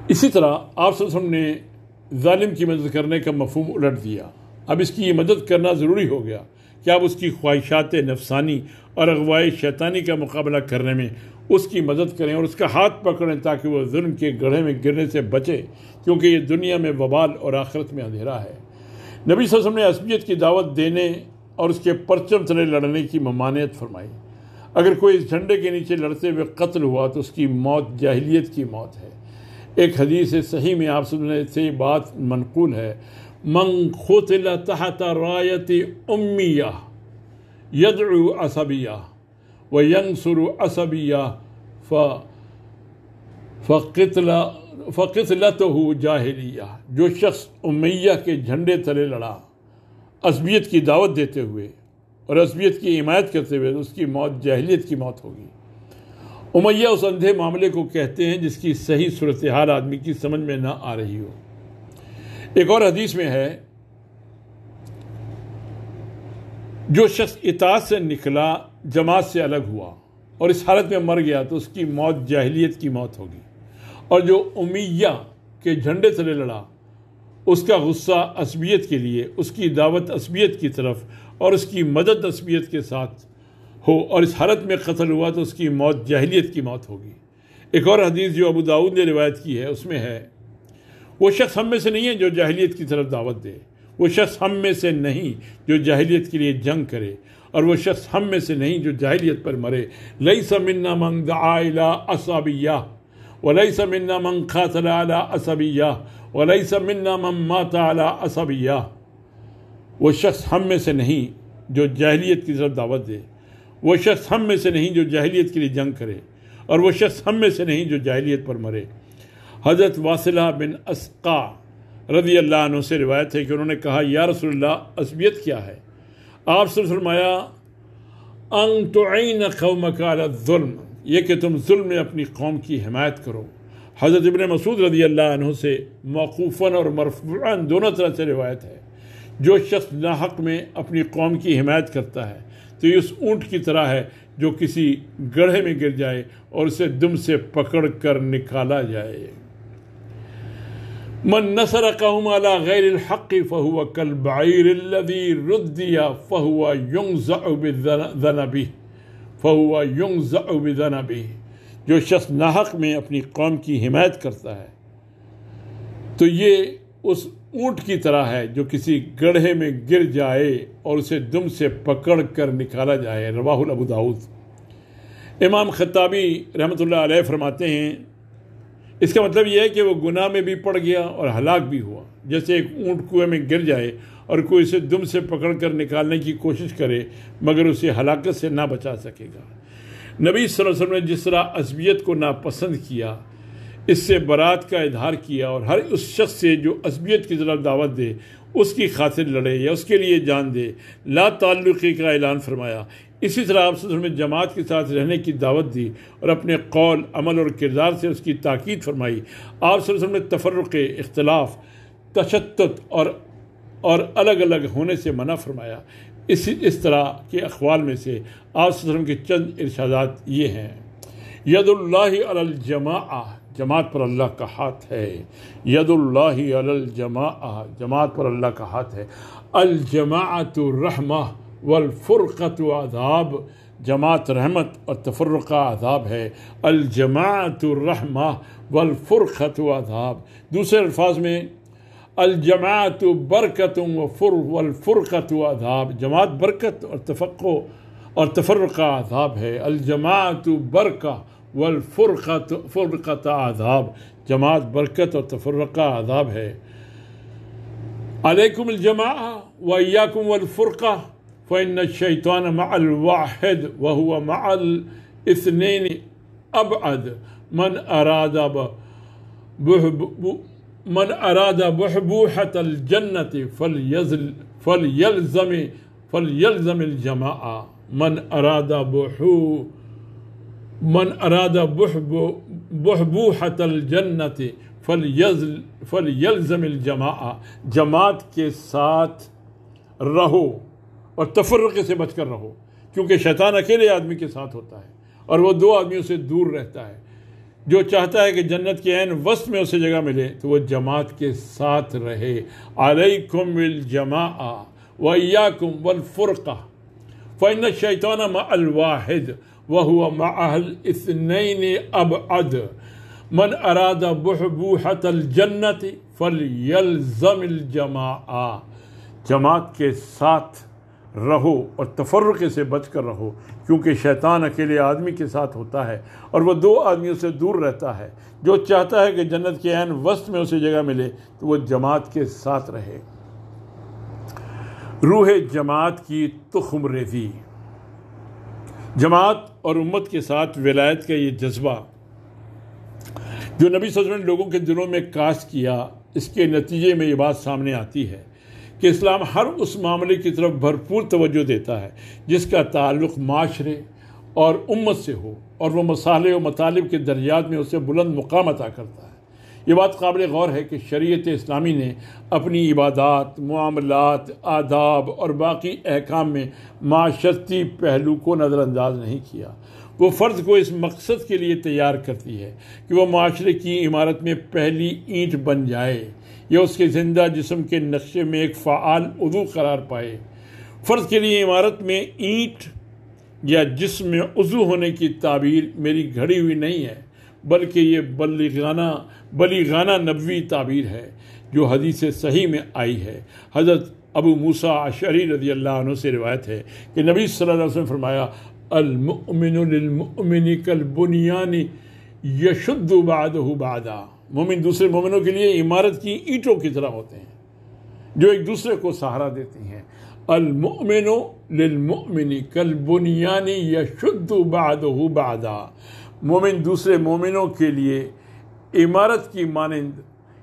اسی طرح آپ صلی اللہ علیہ وسلم نے ظالم کی مدد کرنے کا مفہوم الٹ دیا۔ اب اس کی مدد کرنا ضروری ہو گیا کہ آپ اس کی خواہشات نفسانی اور اغوائے شیطانی کا مقابلہ کرنے میں اس کی مدد کریں اور اس کا ہاتھ پکڑیں تاکہ وہ ظلم کے گڑھے میں گرنے سے بچے، کیونکہ یہ دنیا میں وبال اور آخرت میں اندھیرا ہے۔ نبی صلی اللہ علیہ وسلم نے عصبیت کی دعوت دینے اور اس کے پرچم تلے لڑنے کی ممانعت فرمائی۔ اگر کوئی اس جھنڈے کے نیچے لڑتے ہوئے قتل ہوا تو اس کی موت جاہلیت کی موت ہے۔ ایک حدیث صحیح میں آپ صلی اللہ علیہ وسلم سے یہ بات منقول ہے، من قتل تحت رایت امیہ یدعو عصبیہ وینصر عصبیہ فقتلتہ جاہلیہ، جو شخص امیہ کے جھنڈے تلے لڑا عصبیت کی دعوت دیتے ہوئے اور عصبیت کی حمایت کرتے ہوئے، اس کی موت جاہلیت کی موت ہوگی۔ امیہ اس اندھے معاملے کو کہتے ہیں جس کی صحیح صورتحال آدمی کی سمجھ میں نہ آ رہی ہو۔ ایک اور حدیث میں ہے، جو شخص اطاعت سے نکلا جماعت سے الگ ہوا اور اس حالت میں مر گیا تو اس کی موت جاہلیت کی موت ہوگی، اور جو امیہ کے جھنڈے تلے لڑا اس کا غصہ عصبیت کے لیے، اس کی دعوت عصبیت کی طرف اور اس کی مدد عصبیت کے ساتھ ہو اور اس حالت میں قتل ہوا تو اس کی موت جاہلیت کی موت ہوگی۔ ایک اور حدیث جو ابو داؤد نے روایت کی ہے، اس میں ہے، وہ شخص ہم میں سے نہیں ہے جو جاہلیت کی طرف دعوت دے، وہ شخص ہم میں سے نہیں جو جاہلیت کے لیے جنگ کرے، اور وہ شخص ہم میں سے نہیں جو جاہلیت پر مرے۔ لیس منا من دعا الی عصبیہ ولیس منا من قاتل علی عصبیہ ولیس منا من مات علی عصبیہ۔ وہ شخص ہم میں سے نہیں جو جاہلیت کی طرف دعوت دے، وہ شخص ہم میں سے نہیں جو جاہلیت کے لیے جنگ کرے، اور وہ شخص ہم میں سے نہیں جو جاہلیت پر مرے۔ حضرت واصلہ بن اسقا رضی اللہ عنہ سے روایت ہے کہ انہوں نے کہا یا رسول اللہ عصبیت کیا ہے؟ آپ سے فرمایا ان تعین قومک علی الظلم، یہ کہ تم ظلم میں اپنی قوم کی حمایت کرو۔ حضرت ابن مسعود رضی اللہ عنہ سے موقوفاً اور مرفوعاً دونوں طرح سے روایت ہے، جو شخص ناحق میں اپنی قوم کی حمایت کرتا ہے تو یہ اس اونٹ کی طرح ہے جو کسی گڑھے میں گر جائے اور اسے دم سے پکڑ کر نکالا جائے۔ من نصر قوم على غیر الحق فهو كالبعير الذي ردي فهو ينزع بذنبه، جو شخص ناحق میں اپنی قوم کی حمایت کرتا ہے تو یہ اس اونٹ کی طرح ہے جو کسی گڑھے میں گر جائے اور اسے دم سے پکڑ کر نکالا جائے۔ رواہ ابو داؤد۔ امام خطابی رحمۃ اللہ علیہ فرماتے ہیں اس کا مطلب یہ ہے کہ وہ گناہ میں بھی پڑ گیا اور ہلاک بھی ہوا، جیسے ایک اونٹ کنویں میں گر جائے اور کوئی اسے دم سے پکڑ کر نکالنے کی کوشش کرے مگر اسے ہلاکت سے نہ بچا سکے گا۔ نبی صلی اللہ علیہ وسلم نے جس طرح عصبیت کو ناپسند کیا، اس سے برات کا اظہار کیا اور ہر اس شخص سے جو عصبیت کی طرف دعوت دے اس کی خاطر لڑے یا اس کے لیے جان دے، لا تعلقی کا اعلان فرمایا۔ اسی طرح آپ صلی اللہ علیہ وسلم نے جماعت کے ساتھ رہنے کی دعوت دی اور اپنے قول، عمل اور کردار سے اس کی تاکید فرمائی۔ آپ صلی اللہ علیہ وسلم نے تفرق، اختلاف، تشتت اور الگ الگ ہونے سے منع فرمایا۔ اس طرح کے اقوال میں سے آپ صلی اللہ علیہ وسلم کے چند ارشادات یہ ہیں: ید اللہ علی الجماعہ، جماعت پر اللہ کا ہاتھ ہے۔ ید اللہ علی الجماعہ، جماعت پر اللہ کا ہاتھ ہے۔ الجماعۃ رحمہ والفرقۃ عذاب، جماعت رحمت اور تفرقہ عذاب ہے۔ الجماعۃ رحمہ والفرقۃ عذاب، دوسرے الفاظ میں الجماعۃ برکت والفرقۃ عذاب، جماعت برکت اور تفرقہ عذاب ہے۔ الجماعۃ برکہ والفرقۃ عذاب، جماعت برکت اور تفرقہ عذاب ہے۔ علیکم الجماعہ وإیاکم والفرقہ فإن الشیطان مع الواحد وهو مع الاثنين أبعد من أراد بحبوحة الجنة فليلزم الجماعة من أراد بحبوحة الجنة فليلزم الجماعة، جماعت کے ساتھ رہو اور تفرقے سے بچ کر رہو، کیونکہ شیطان اکیلے آدمی کے ساتھ ہوتا ہے اور وہ دو آدمیوں سے دور رہتا ہے۔ جو چاہتا ہے کہ جنت کے عین وسط میں اسے جگہ ملے تو وہ جماعت کے ساتھ رہے۔ علیکم الجماعہ وإیاکم والفرقہ فإن الشیطان مع الواحد وهو مع الاثنين أبعد من أراد بحبوحة الجنة فليلزم الجماعة، جماعت کے ساتھ رہو اور تفرقے سے بچ کر رہو، کیونکہ شیطان اکیلے آدمی کے ساتھ ہوتا ہے اور وہ دو آدمیوں سے دور رہتا ہے۔ جو چاہتا ہے کہ جنت کے عین وسط میں اسے جگہ ملے تو وہ جماعت کے ساتھ رہے۔ روح جماعت کی تخم ریزی، جماعت اور امت کے ساتھ ولایت کا یہ جذبہ جو نبی صلی اللہ علیہ وسلم نے لوگوں کے دلوں میں کاشت کیا، اس کے نتیجے میں یہ بات سامنے آتی ہے کہ اسلام ہر اس معاملے کی طرف بھرپور توجہ دیتا ہے جس کا تعلق معاشرے اور امت سے ہو اور وہ مصالح و مطالب کے درجات میں اسے بلند مقام عطا کرتا ہے۔ یہ بات قابل غور ہے کہ شریعت اسلامی نے اپنی عبادات، معاملات، آداب اور باقی احکام میں معاشرتی پہلو کو نظر انداز نہیں کیا۔ وہ فرد کو اس مقصد کے لیے تیار کرتی ہے کہ وہ معاشرے کی عمارت میں پہلی اینٹ بن جائے یا اس کے زندہ جسم کے نقشے میں ایک فعال عضو قرار پائے۔ فرد کے لیے عمارت میں اینٹ یا جسم میں عضو ہونے کی تعبیر میری گھڑی ہوئی نہیں ہے، بلکہ یہ بلیغانہ نبوی تعبیر ہے جو حدیث صحیح میں آئی ہے۔ حضرت ابو موسیٰ اشعری رضی اللہ عنہ سے روایت ہے کہ نبی صلی اللہ علیہ وسلم فرمایا المؤمن للمؤمن کالبنیان یشد بعدہ بعدا، مومن دوسرے مومنوں کے لیے عمارت کی اینٹوں کی طرح ہوتے ہیں۔ جو ایک دوسرے کو سہارا دیتی ہیں۔ المؤمن للمؤمن کالبنیان یشد بعضہ بعضا، مومن دوسرے مومنوں کے لیے عمارت کی مانند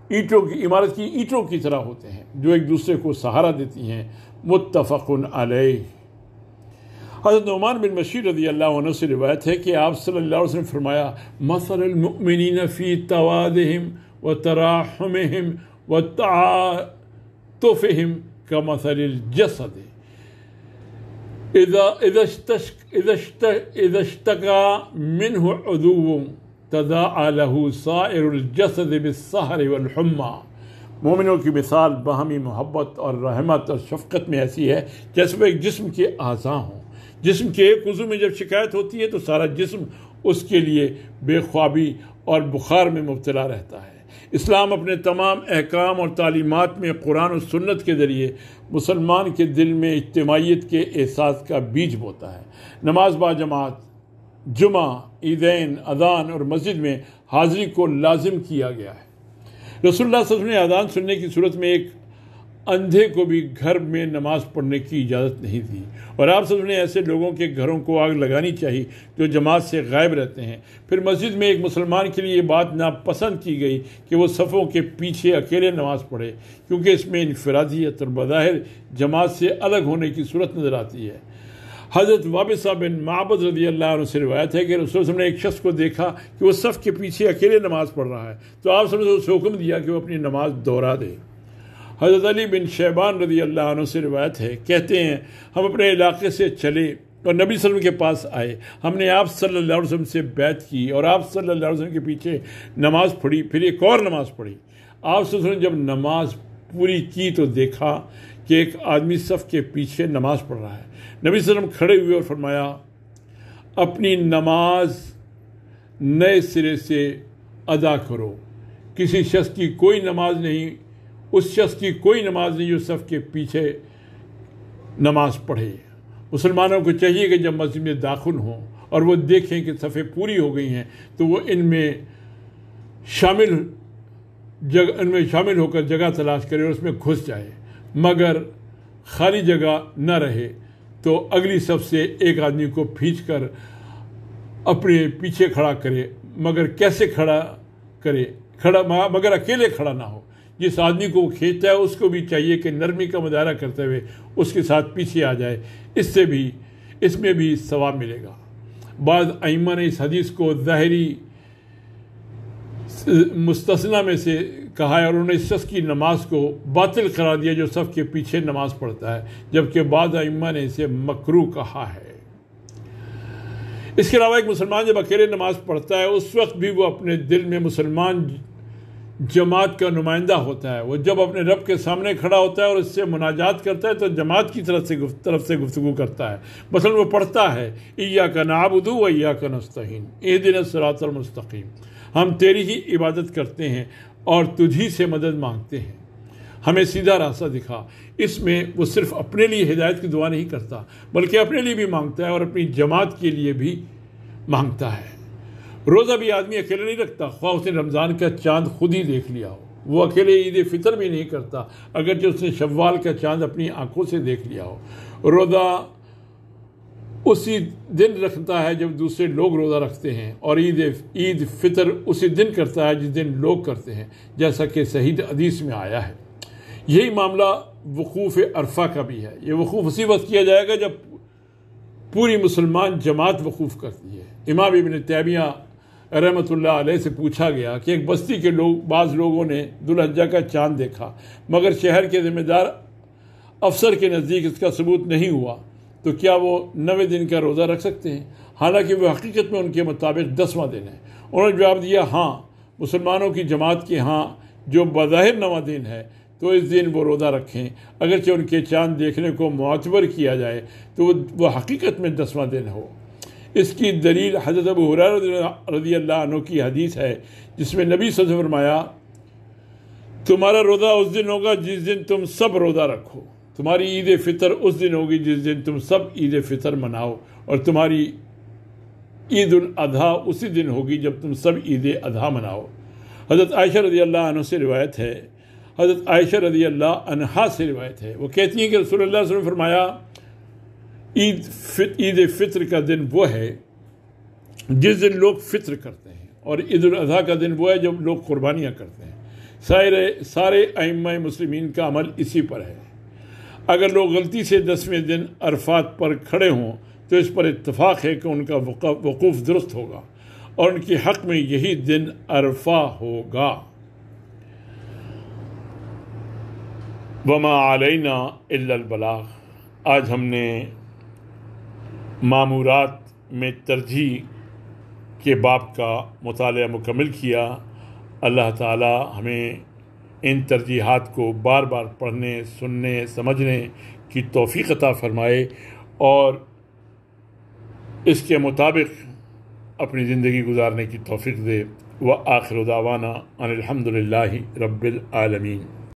عمارت کی اینٹوں کی طرح ہوتے ہیں جو ایک دوسرے کو سہارا دیتی ہیں۔ متفق علیہ۔ حضرت نعمان بن بشیر رضی اللہ عنہ سے روایت ہے کہ آپ صلی اللہ علیہ وسلم نے فرمایا مثل المؤمنین فی توادہم وتراحمہم وتعاطفہم کمثل الجسد اذا اشتکا منہ عضو تداعی لہ سائر الجسد بالسہر والحمى۔ مومنوں کی مثال باہمی محبت اور رحمت اور شفقت میں ایسی ہے جیسے وہ ایک جسم کے اعضاء ہوں۔ جسم کے ایک عضو میں جب شکایت ہوتی ہے تو سارا جسم اس کے لیے بے خوابی اور بخار میں مبتلا رہتا ہے۔ اسلام اپنے تمام احکام اور تعلیمات میں قرآن و سنت کے ذریعے مسلمان کے دل میں اجتماعیت کے احساس کا بیج بوتا ہے۔ نماز با جماعت، جمعہ، عیدین، اذان اور مسجد میں حاضری کو لازم کیا گیا ہے۔ رسول اللہ صلی اللہ علیہ وسلم نے اذان سننے کی صورت میں ایک اندھے کو بھی گھر میں نماز پڑھنے کی اجازت نہیں دی، اور آپ صلی اللہ علیہ وسلم نے ایسے لوگوں کے گھروں کو آگ لگانی چاہیے جو جماعت سے غائب رہتے ہیں۔ پھر مسجد میں ایک مسلمان کے لیے یہ بات ناپسند کی گئی کہ وہ صفوں کے پیچھے اکیلے نماز پڑھے، کیونکہ اس میں انفرادیت اور بظاہر جماعت سے الگ ہونے کی صورت نظر آتی ہے۔ حضرت وابصہ بن معبد رضی اللہ عنہ سے روایت ہے کہ رسول اللہ علیہ وسلم نے ایک شخص کو دیکھا کہ وہ صف کے پیچھے اکیلے نماز پڑھ رہا ہے، تو آپ صلی اللہ علیہ وسلم نے اسے حکم دیا کہ وہ اپنی نماز دوہرا دے۔ حضرت علی بن شیبان رضی اللہ عنہ سے روایت ہے، کہتے ہیں ہم اپنے علاقے سے چلے اور نبی صلی اللہ علیہ وسلم کے پاس آئے، ہم نے آپ صلی اللہ علیہ وسلم سے بیعت کی اور آپ صلی اللہ علیہ وسلم کے پیچھے نماز پڑھی، پھر ایک اور نماز پڑھی۔ آپ صلی اللہ علیہ وسلم نے جب نماز پوری کی تو دیکھا کہ ایک آدمی صف کے پیچھے نماز پڑھ رہا ہے۔ نبی صلی اللہ علیہ وسلم کھڑے ہوئے اور فرمایا اپنی نماز نئے سرے سے ادا کرو، کسی شخص کی کوئی نماز نہیں، اس شخص کی کوئی نماز نہیں جو صف کے پیچھے نماز پڑھے۔ مسلمانوں کو چاہیے کہ جب مسجد میں داخل ہوں اور وہ دیکھیں کہ صفیں پوری ہو گئی ہیں تو وہ ان میں شامل ہو کر جگہ تلاش کرے اور اس میں گھس جائے، مگر خالی جگہ نہ رہے تو اگلی صف سے ایک آدمی کو کھینچ کر اپنے پیچھے کھڑا کرے، مگر کیسے کھڑا کرے؟ مگر اکیلے کھڑا نہ ہو۔ جس آدمی کو وہ کھینچتا ہے اس کو بھی چاہیے کہ نرمی کا مظاہرہ کرتے ہوئے اس کے ساتھ پیچھے آ جائے، اس میں بھی ثواب ملے گا۔ بعض ائمہ نے اس حدیث کو ظاہری مستثنیٰ میں سے کہا ہے اور انہوں نے اس شخص کی نماز کو باطل قرار دیا جو صف کے پیچھے نماز پڑھتا ہے، جبکہ بعض ائمہ نے اسے مکروہ کہا ہے۔ اس کے علاوہ ایک مسلمان جب اکیلے نماز پڑھتا ہے اس وقت بھی وہ اپنے دل میں مسلمان جماعت کا نمائندہ ہوتا ہے۔ وہ جب اپنے رب کے سامنے کھڑا ہوتا ہے اور اس سے مناجات کرتا ہے تو جماعت کی طرف سے گفتگو کرتا ہے۔ مثلا وہ پڑھتا ہے ایاک نعبد و ایاک نستعین اہدنا الصراط المستقیم، ہم تیری ہی عبادت کرتے ہیں اور تجھ ہی سے مدد مانگتے ہیں، ہمیں سیدھا راستہ دکھا۔ اس میں وہ صرف اپنے لیے ہدایت کی دعا نہیں کرتا بلکہ اپنے لیے بھی مانگتا ہے اور اپنی جماعت کے لیے بھی مانگتا ہے۔ روزہ بھی آدمی اکیلے نہیں رکھتا، خواہ اس نے رمضان کا چاند خود ہی دیکھ لیا ہو، وہ اکیلے عید فطر بھی نہیں کرتا اگرچہ اس نے شوال کا چاند اپنی آنکھوں سے دیکھ لیا ہو۔ روزہ اسی دن رکھتا ہے جب دوسرے لوگ روزہ رکھتے ہیں، اور عید فطر اسی دن کرتا ہے جس دن لوگ کرتے ہیں، جیسا کہ صحیح حدیث میں آیا ہے۔ یہی معاملہ وقوف عرفہ کا بھی ہے۔ یہ وقوف اسی وقت کیا جائے گا جب پوری مسلمان جماعت وقوف کرتی ہے۔ امام ابن تیمیہ رحمۃ اللہ علیہ سے پوچھا گیا کہ ایک بستی کے بعض لوگوں نے ذو الحجہ کا چاند دیکھا مگر شہر کے ذمہ دار افسر کے نزدیک اس کا ثبوت نہیں ہوا، تو کیا وہ 9 دن کا روزہ رکھ سکتے ہیں، حالانکہ وہ حقیقت میں ان کے مطابق 10واں دن ہے؟ انہوں نے جواب دیا ہاں، مسلمانوں کی جماعت کے ہاں جو بظاہر 9واں دن ہے تو اس دن وہ روزہ رکھیں، اگرچہ ان کے چاند دیکھنے کو معتبر کیا جائے تو وہ حقیقت میں 10واں دن ہو۔ اس کی دلیل حضرت ابو ہریرہ رضی اللہ عنہ کی حدیث ہے جس میں نبی صلی اللہ علیہ وسلم نے فرمایا تمہارا روزہ اس دن ہوگا جس دن تم سب روزہ رکھو، تمہاری عید فطر اس دن ہوگی جس دن تم سب عید فطر مناؤ، اور تمہاری عید الاضحیٰ اسی دن ہوگی جب تم سب عید اضحیٰ مناؤ۔ حضرت عائشہ رضی اللہ عنہ سے روایت ہے حضرت عائشہ رضی اللہ عنہا سے روایت ہے، وہ کہتی ہیں کہ رسول اللہ صلی اللہ علیہ وسلم نے فرمایا عید فطر کا دن وہ ہے جس دن لوگ فطر کرتے ہیں، اور عید الاضحیٰ کا دن وہ ہے جب لوگ قربانیاں کرتے ہیں۔ سارے ائمہ مسلمین کا عمل اسی پر ہے۔ اگر لوگ غلطی سے 10ویں دن عرفات پر کھڑے ہوں تو اس پر اتفاق ہے کہ ان کا وقوف درست ہوگا اور ان کے حق میں یہی دن عرفہ ہوگا۔ وما علینا الا البلاغ۔ آج ہم نے مامورات میں ترجیح کے باب کا مطالعہ مکمل کیا۔ اللہ تعالی ہمیں ان ترجیحات کو بار بار پڑھنے، سننے، سمجھنے کی توفیق عطا فرمائے اور اس کے مطابق اپنی زندگی گزارنے کی توفیق دے۔ وآخر دعوانا ان الحمد للہ رب العالمین۔